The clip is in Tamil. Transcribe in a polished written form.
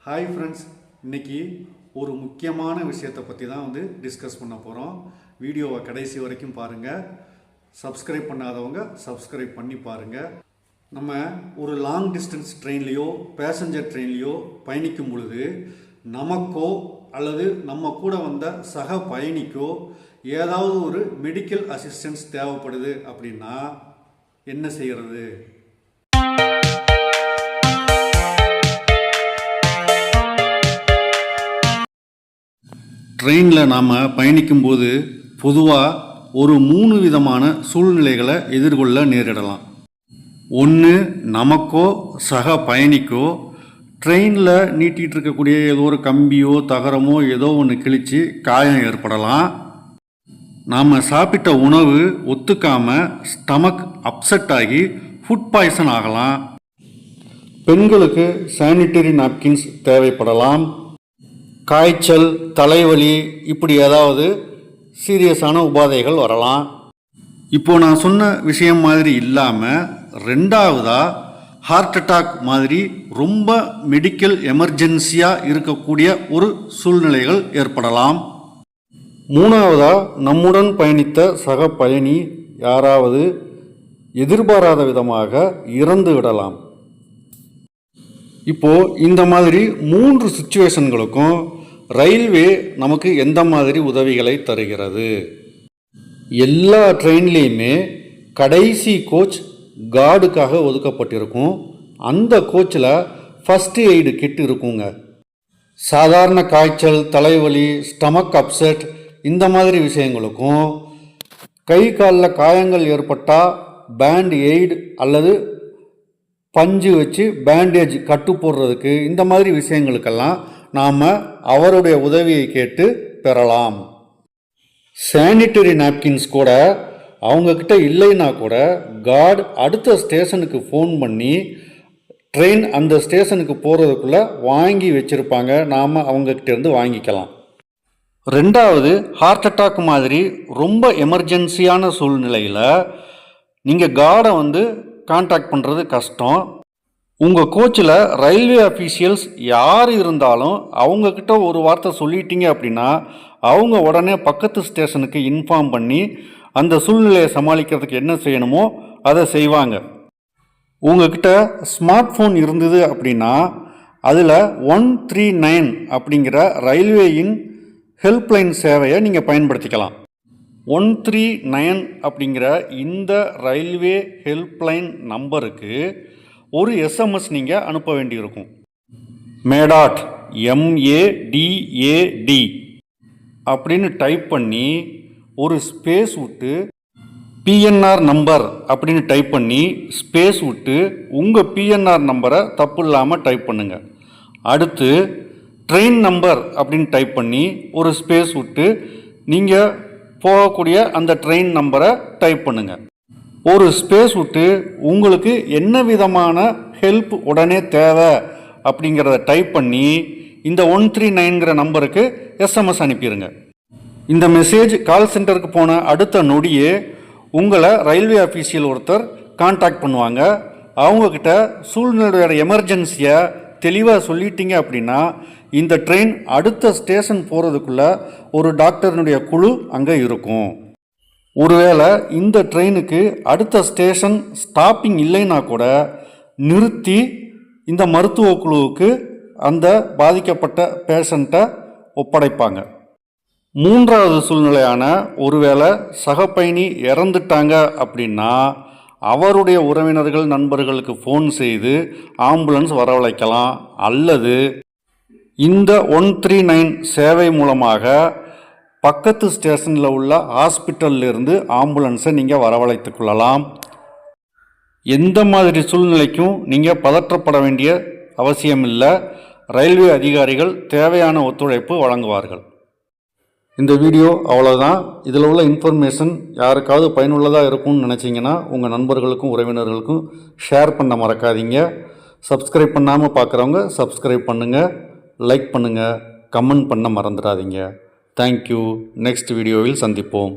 ஹாய் ஃப்ரெண்ட்ஸ், இன்றைக்கி ஒரு முக்கியமான விஷயத்தை பற்றி தான் டிஸ்கஸ் பண்ண போகிறோம். வீடியோவை கடைசி வரைக்கும் பாருங்கள். சப்ஸ்கிரைப் பண்ணாதவங்க சப்ஸ்கிரைப் பண்ணி பாருங்கள். நம்ம ஒரு லாங் டிஸ்டன்ஸ் ட்ரெயின்லேயோ பேசஞ்சர் ட்ரெயின்லேயோ பயணிக்கும் பொழுது நமக்கோ அல்லது நம்ம கூட வந்த சக பயணிக்கோ ஏதாவது ஒரு மெடிக்கல் அசிஸ்டன்ஸ் தேவைப்படுது அப்படின்னா என்ன செய்கிறது? ட்ரெயினில் நாம் பயணிக்கும்போது பொதுவாக ஒரு 3 விதமான சூழ்நிலைகளை எதிர்கொள்ள நேரிடலாம். ஒன்று, நமக்கோ சக பயணிக்கோ ட்ரெயினில் நீட்டிகிட்டு இருக்கக்கூடிய ஏதோ ஒரு கம்பியோ தகரமோ ஏதோ ஒன்று கிழித்து காயம் ஏற்படலாம். நாம் சாப்பிட்ட உணவு ஒத்துக்காமல் ஸ்டமக் அப்செட் ஆகி ஃபுட் பாய்சன் ஆகலாம். பெண்களுக்கு சானிட்டரி நாப்கின்ஸ் தேவைப்படலாம். காய்ச்சல், தலைவலி, இப்படி ஏதாவது சீரியஸான உபாதைகள் வரலாம். இப்போது நான் சொன்ன விஷயம் மாதிரி இல்லாமல் ரெண்டாவதாக ஹார்ட் அட்டாக் மாதிரி ரொம்ப மெடிக்கல் எமர்ஜென்சியாக இருக்கக்கூடிய ஒரு சூழ்நிலைகள் ஏற்படலாம். மூணாவதாக நம்முடன் பயணித்த சக பயணி யாராவது எதிர்பாராத விதமாக இறந்து விடலாம். இப்போது இந்த மாதிரி 3 சிச்சுவேஷன்களுக்கும் ரயில்வே நமக்கு எந்த மாதிரி உதவிகளை தருகிறது? எல்லா ட்ரெயின்லேயுமே கடைசி கோச் கார்டுக்காக ஒதுக்கப்பட்டிருக்கும். அந்த கோச்சில் ஃபஸ்ட்டு எய்டு கிட் இருக்குங்க. சாதாரண காய்ச்சல், தலைவலி, ஸ்டமக் அப்செட் இந்த மாதிரி விஷயங்களுக்கும், கை காலில் காயங்கள் ஏற்பட்டால் பேண்ட் எய்டு அல்லது பஞ்சு வச்சு பேண்டேஜ் கட்டு போடுறதுக்கு, இந்த மாதிரி விஷயங்களுக்கெல்லாம் நாம் அவருடைய உதவியை கேட்டு பெறலாம். சானிட்டரி நாப்கின்ஸ் கூட அவங்கக்கிட்ட இல்லைன்னா கூட கார்டு அடுத்த ஸ்டேஷனுக்கு ஃபோன் பண்ணி ட்ரெயின் அந்த ஸ்டேஷனுக்கு போகிறதுக்குள்ளே வாங்கி வச்சுருப்பாங்க. நாம் அவங்கக்கிட்டேருந்து வாங்கிக்கலாம். ரெண்டாவது, ஹார்ட் அட்டாக் மாதிரி ரொம்ப எமர்ஜென்சியான சூழ்நிலையில் நீங்கள் கார்டை கான்டாக்ட் பண்ணுறது கஷ்டம். உங்கள் கோச்சில் ரயில்வே அஃபீஷியல்ஸ் யார் இருந்தாலும் அவங்கக்கிட்ட ஒரு வார்த்தை சொல்லிட்டீங்க அப்படின்னா அவங்க உடனே பக்கத்து ஸ்டேஷனுக்கு இன்ஃபார்ம் பண்ணி அந்த சூழ்நிலையை சமாளிக்கிறதுக்கு என்ன செய்யணுமோ அதை செய்வாங்க. உங்கள்கிட்ட ஸ்மார்ட் ஃபோன் இருந்தது அப்படின்னா அதில் 139 அப்படிங்கிற ரயில்வேயின் ஹெல்ப்லைன் சேவையை நீங்கள் பயன்படுத்திக்கலாம். 139 அப்படிங்கிற இந்த ரயில்வே ஹெல்ப்லைன் நம்பருக்கு ஒரு எஸ்எம்எஸ் நீங்கள் அனுப்ப வேண்டியிருக்கும். மேடாட் MADAD அப்படின்னு டைப் பண்ணி ஒரு ஸ்பேஸ் விட்டு PNR நம்பர் அப்படின்னு டைப் பண்ணி ஸ்பேஸ் விட்டு உங்கள் PNR நம்பரை தப்பு இல்லாமல் டைப் பண்ணுங்கள். அடுத்து ட்ரெயின் நம்பர் அப்படின்னு டைப் பண்ணி ஒரு ஸ்பேஸ் விட்டு நீங்கள் போகக்கூடிய அந்த ட்ரெயின் நம்பரை டைப் பண்ணுங்கள். ஒரு ஸ்பேஸ் விட்டு உங்களுக்கு என்ன விதமான ஹெல்ப் உடனே தேவை அப்படிங்கிறத டைப் பண்ணி இந்த 139ங்கிற நம்பருக்கு எஸ்எம்எஸ் அனுப்பிடுங்க. இந்த மெசேஜ் கால் சென்டருக்கு போன அடுத்த நொடியே உங்களை ரயில்வே அஃபீஷியல் ஒருத்தர் கான்டாக்ட் பண்ணுவாங்க. அவங்கக்கிட்ட சூழ்நிலையோட எமர்ஜென்சியை தெளிவாக சொல்லிட்டீங்க அப்படின்னா இந்த ட்ரெயின் அடுத்த ஸ்டேஷன் போகிறதுக்குள்ளே ஒரு டாக்டர்னுடைய குழு அங்கே இருக்கும். ஒருவேளை இந்த ட்ரெயினுக்கு அடுத்த ஸ்டேஷன் ஸ்டாப்பிங் இல்லைன்னா கூட நிறுத்தி இந்த மருத்துவ குழுவுக்கு அந்த பாதிக்கப்பட்ட பேஷண்ட்டை ஒப்படைப்பாங்க. மூன்றாவது சூழ்நிலையான ஒருவேளை சக பயணி இறந்துட்டாங்க அப்படின்னா அவருடைய உறவினர்கள் நண்பர்களுக்கு ஃபோன் செய்து ஆம்புலன்ஸ் வரவழைக்கலாம். அல்லது இந்த 139 சேவை மூலமாக பக்கத்து ஸ்டேஷனில் உள்ள ஹாஸ்பிட்டல்லிருந்து ஆம்புலன்ஸை நீங்கள் வரவழைத்து கொள்ளலாம். எந்த மாதிரி சூழ்நிலைக்கும் நீங்கள் பதற்றப்பட வேண்டிய அவசியமில்லை. ரயில்வே அதிகாரிகள் தேவையான ஒத்துழைப்பு வழங்குவார்கள். இந்த வீடியோ அவ்வளோதான். இதில் உள்ள இன்ஃபர்மேஷன் யாருக்காவது பயனுள்ளதாக இருக்கும்னு நினச்சிங்கன்னா உங்கள் நண்பர்களுக்கும் உறவினர்களுக்கும் ஷேர் பண்ண மறக்காதீங்க. சப்ஸ்கிரைப் பண்ணாமல் பார்க்குறவங்க சப்ஸ்கிரைப் பண்ணுங்கள், லைக் பண்ணுங்கள், கமெண்ட் பண்ண மறந்துடாதீங்க. தேங்க்யூ. நெக்ஸ்ட் வீடியோவில் சந்திப்போம்.